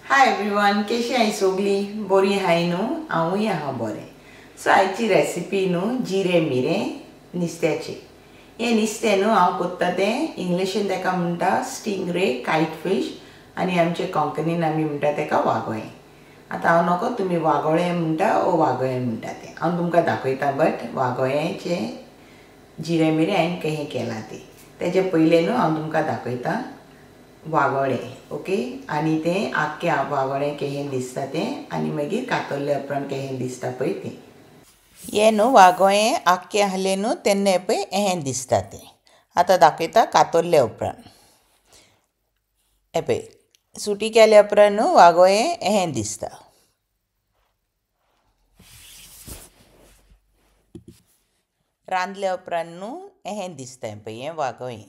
Hi everyone, कशी आई सगळी बरी हाय न्हू? हांवूय आहा बरें. सो आयची रेसिपी न्हू जिरे मिरे नुस्त्याची. हें नुस्तें न्हू हांव कोत्ता तें इंग्लिशीन ताका म्हणटा स्टिंगरे कायट फिश आनी आमचे कोंकणीन आमी म्हणटा ताका वागोळें. आतां हांव नको तुमी वागोळें म्हणटा ओ वागोळें म्हणटा तें हांव तुमकां दाखयता. बट वागोळ्याचें जिरे मिरे हांवें कशें केलां तें तेजे पयलें न्हू हांव तुमकां दाखयता वागोळें. ओके, आनी तें आख्खें वागोळें कशें दिसता तें आनी मागीर कातरले उपरांत कशें दिसता पळय तें. हें न्हू वागोळें आख्खें आहलें न्हू तेन्ना पळय हें दिसता तें. आतां दाखयता कातरले उपरांत. हें पळय सुटी केल्या उपरांत न्हू वागोळें हें दिसता. रांदल्या उपरांत न्हू हें दिसता पळय हें वागोळें.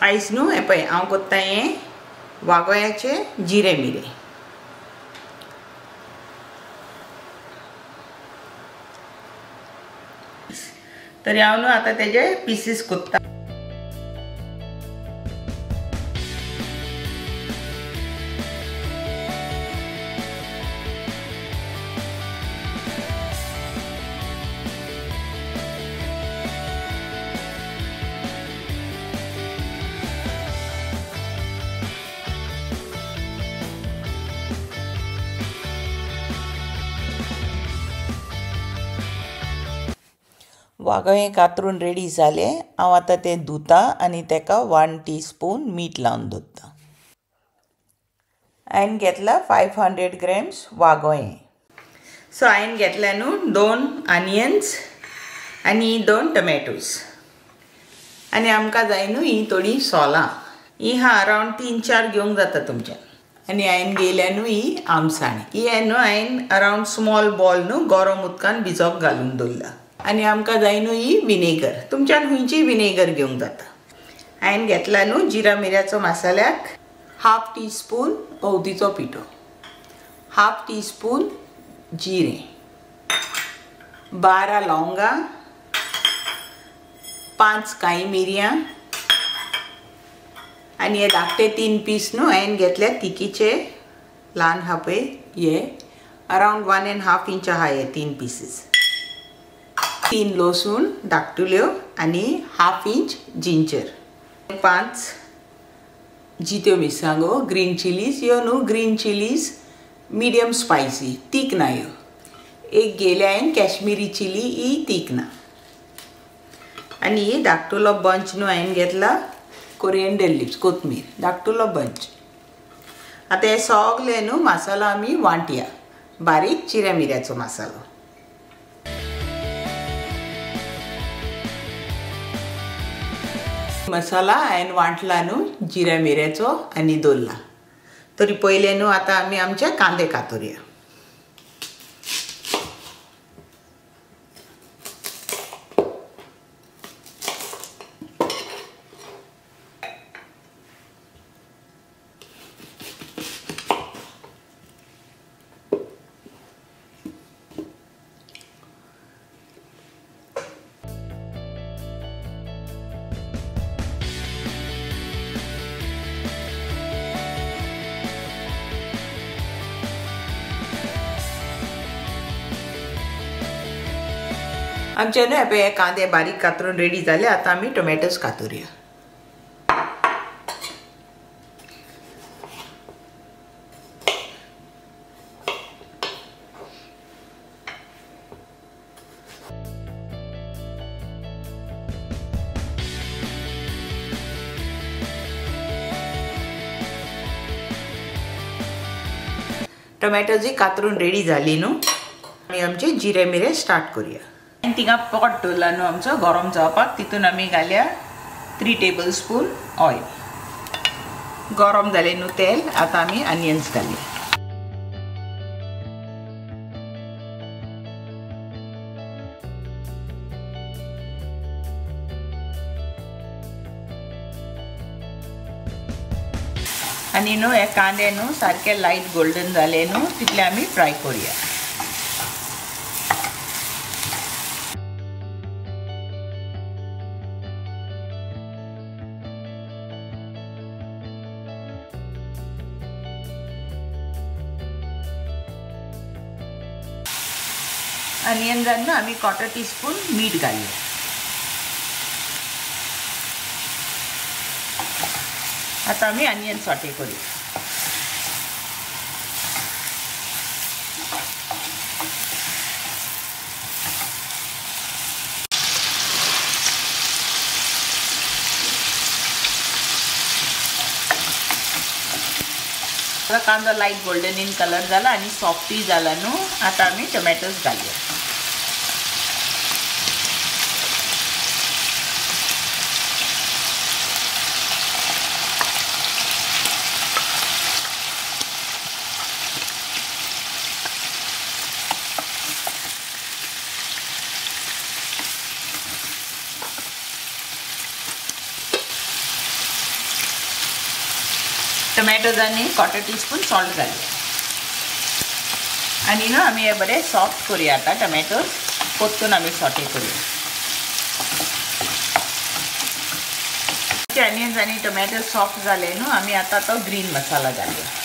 आयज न्हू हें पळय हांव कोत्ता हें वागोळ्याचे जिरे मिरे. तरी हांव न्हू आतां तेजे पिसीस कोत्ता. वागोळें कातरून रेडी जालें. हांव आतां तें धुतां आनी ताका 1 टीस्पून मीठ लावन दवरतां. हांवें घेतला 500 ग्रॅम्स वागोळें. सो हांवें घेतल्या न्हू 2 आनियन्स आनी 2 टमॅटोज आनी आमकां जाय न्हू ही थोडी सोलां. ही अरावंड 3-4 घेवंक जाता तुमच्यान. आनी हांवें घेयल्या न्हू ही आमसाण. ही न्हू हांवें अरावंड स्मॉल बॉल न्हू गरम उदकान भिजोवंक घालून दवरला. आनी आमकां जाय न्हू ही विनेगर. तुमच्यान खंयची विनेगर घेवंक जाता. हांवें घेतला न्हू जिरा मिऱ्याचो मसाल्याक 1/2 टीस्पून हळदीचो पिठो, 1/2 टीस्पून जिरें, 12 लवंगां, 5 काळी मिरयां आनी हे धाकटे 3 पीस न्हू हांवें घेतल्या तिकीचे ल्हान आहा पळय हे अरावंड 1.5 इंच आहा हे 3 पीसीस. 3 लसूण धाकटुल्यो आनी 1/2 इंच जिंजर, 5 जित्यो मिरसांगो ग्रीन चिलीज. ह्यो न्हू ग्रीन चिलीज मिडियम स्पायसी, तीख ना ह्यो. एक घेयल्या हांवें कॅश्मिरी चिली, ही तीख ना. आनी ही धाकटुलो बंच न्हू हांवें घेतला कोरिएंडर लिव्स, कोथमीर धाकटुलो बंच. आतां हे सगळे न्हू मसालो आमी वांटया. बारीक चिऱ्या मिऱ्याचो मसालो. मसाला हांवें वांटला न्हू जिऱ्या मिऱ्याचो आनी दवरला. तरी पयले न्हू आतां आमी आमचे कांदे कातरुया. आमचे न्हू हे कांदे बारीक कातरून रेडी जाले. आतां आमी टोमॅटोज कातरुया. टोमॅटोजी कातरून रेडी जाली न्हू आमी आमचे जिरे मिरे स्टार्ट करुया. थिंगा पॉट दवरला न्हू आमचो गरम जावपाक. तितून आमी घालया 3 टेबल स्पून ऑयल. गरम जालें न्हू तेल. आतां आमी आनियन्स घालया. आनी न्हू हे कांदे न्हू सारके लायट गोल्डन जाले न्हू तितले आमी फ्राय करुया. ऑनियन जावन आमी 1/4 टीस्पून मीठ घालया. आता आमी ऑनियन सॉटे करूया. आता कांदा लाईट गोल्डन इन कलर जाला आणि सॉफ्टी जाला न्हू. आता आमी टोमॅटोज घालया. टोमॅटोज आणि 1/4 टीस्पून सॉल्ट घालूया. आणि न्हू आमी हे बरे सॉफ्ट करूया. आता टोमॅटोज परतून आमी सॉटे करूया. ऑनियन्स आणि टोमॅटो सॉफ्ट झाले न्हू. आमी आता तो ग्रीन मसाला घालूया.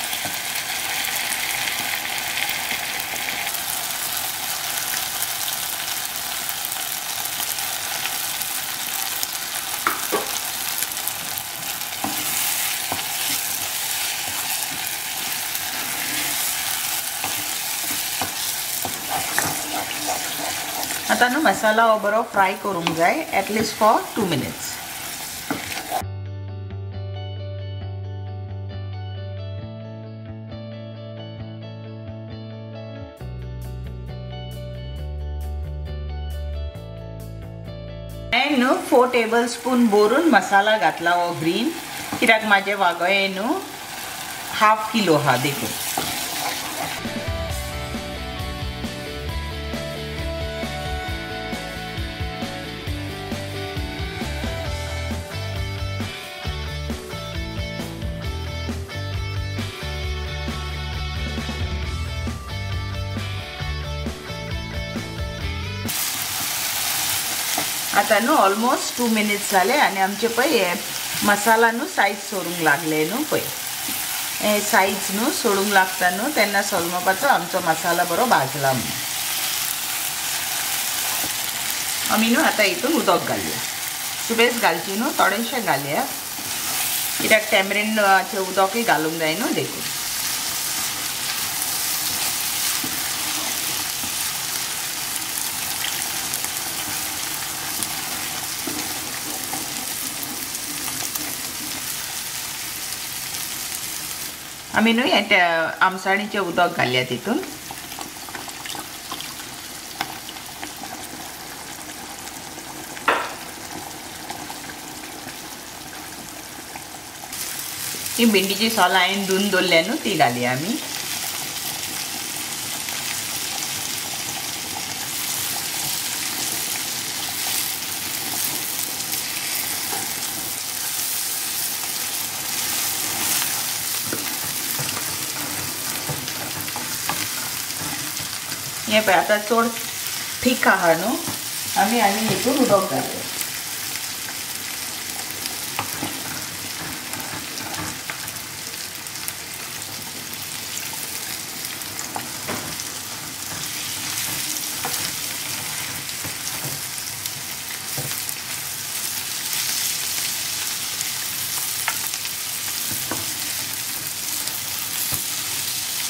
आता न्हू मसाला हो बरो फ्राय करूंक जाय एटलिस्ट फॉर 2 मिनिट्स. हांवें न्हू 4 टेबलस्पून भरून मसाला घातला हो ग्रीन. कित्याक म्हाजे वागोये न्हू 1/2 किलो हा देखून. आता न्हू ऑलमोस्ट 2 मिनिट्स जाले आणि आमचे पळय हे मसाला न्हू सायज सोडूंक लागले न्हू. पळय हे सायज न्हू सोडूंक लागता न्हू तेन्ना समजपाचो आमचो मसाला बरो भाजला म्हणून. आमी न्हू आता हितून उदक घालया. सुबेज घालची न्हू थोडेशें घालया. कित्याक टॅमरिंडाचें उदकूय घालूंक जाय न्हू देखून. आमी न्हू हे आमसाणीचें उदक घालया तितून. ही भेंडीची सोलां हांवें धुवन दवरल्या न्हू ती घालया आमी. हे पळय आतां चड थीक आहा न्हू. आमी आनी हितून उदक घालया.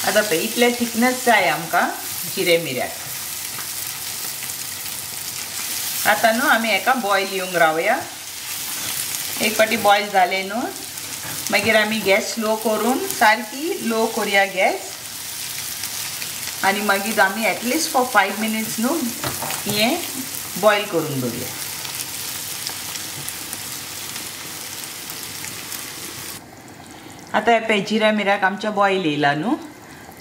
आता पळय इतले थिकनेस जाय आमकां जिरे मिऱ्याक. आता न्हू आमी हेका बॉयल येवंक रावया. एक पाटी बॉयल जाले न्हू मागीर आमी गॅस स्लो करून सारकी लो करूया गॅस. आनी मागीर आमी एटलिस्ट फॉर 5 मिनिट्स न्हू हें बॉयल करून दवरया. आतां हे पळय जिऱ्या मिऱ्याक आमच्या बॉयल येयला न्हू.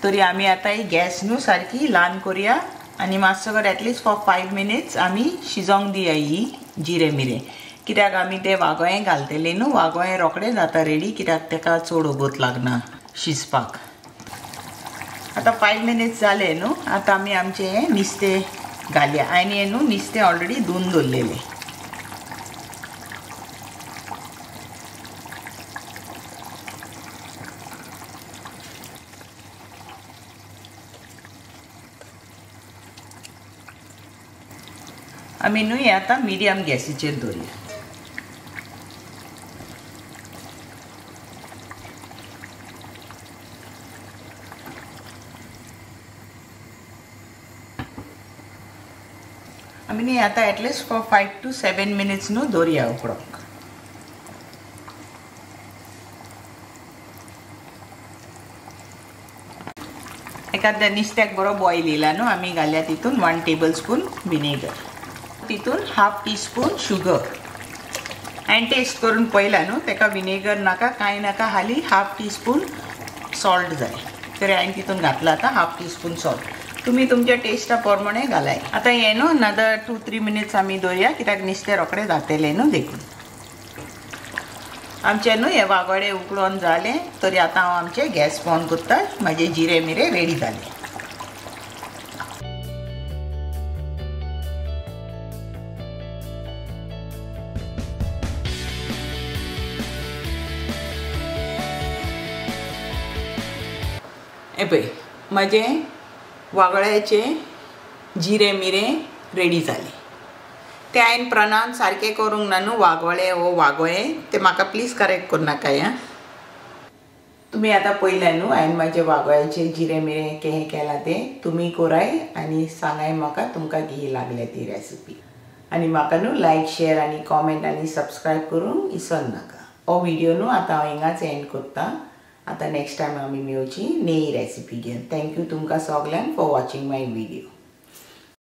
तरी आमी आतां ही गॅस न्हू सारकी ल्हान करूया आनी मातसो कर एटलिस्ट फॉर 5 मिनिट्स आमी शिजोंक दिया ही जिरे मिरे. कित्याक आमी ते वागोळें घालतले न्हू. वागोळें रोखडें जाता रेडी कित्याक तेका चड वगत लागना शिजपाक. आतां 5 मिनिट्स जाले न्हू. आतां आमी आमचें हें नुस्तें घालया. हांवें हें न्हू नुस्तें ऑलरेडी धुवन दवरलेलें. आमी न्हू हे आतां मिडियम गॅसीचेर दवरया. आमी न्ही आतां एटलिस्ट फॉर 5 to 7 minutes न्हू दवरया उकडोंक. एखाद्या नुस्त्याक बरो बॉयल येयला न्हू आमी घालया तितून 1 tablespoon विनेगर, तितून 1/2 teaspoon शुगर. हांवें टेस्ट करून पळयला न्हू तेका विनेगर नाका कांय नाका, हाली 1/2 teaspoon सॉल्ट जाय. तर हांवें तितून घातला आतां 1/2 teaspoon सॉल्ट. तुम्ही तुमच्या टेस्टा प्रमाणे घालाय. आता हे न्हू अनदर 2-3 minutes आमी दवरया कित्याक नुस्तें रोखडें जातलें न्हू देखून. आमचे न्हू हे वागोडे उकडून जाले तरी आतां हांव आमचे गॅस बंद करता. म्हाजे जिरे मिरे रेडी जाले. हे पळय म्हाजे वागोळ्याचे जिरे मिरे रेडी जाले. ते हांवें प्रनाउन्स सारके करूंक ना न्हू वागोळे वो वागोळे, ते म्हाका प्लीज करेक्ट करूं नाका. तुमी आतां पळयलें न्हू हांवें म्हाजे वागोळ्याचे जिरे मिरे केहे केला ते. तुमी कोराय आनी सांगाय म्हाका तुमकां कितें लागले ती रेसिपी. आनी म्हाका न्हू लायक शेअर आनी कॉमेंट आनी सबस्क्रायब करूंक विसर नाका. हो व्हिडिओ न्हू आतां हांव हिंगाच एंड करता. आता नेक्स्ट टाइम आमी मेळची नई रेसिपी घेवन. थँक्यू तुमकां सगळ्यांक फॉर वॉचिंग माय व्हिडिओ.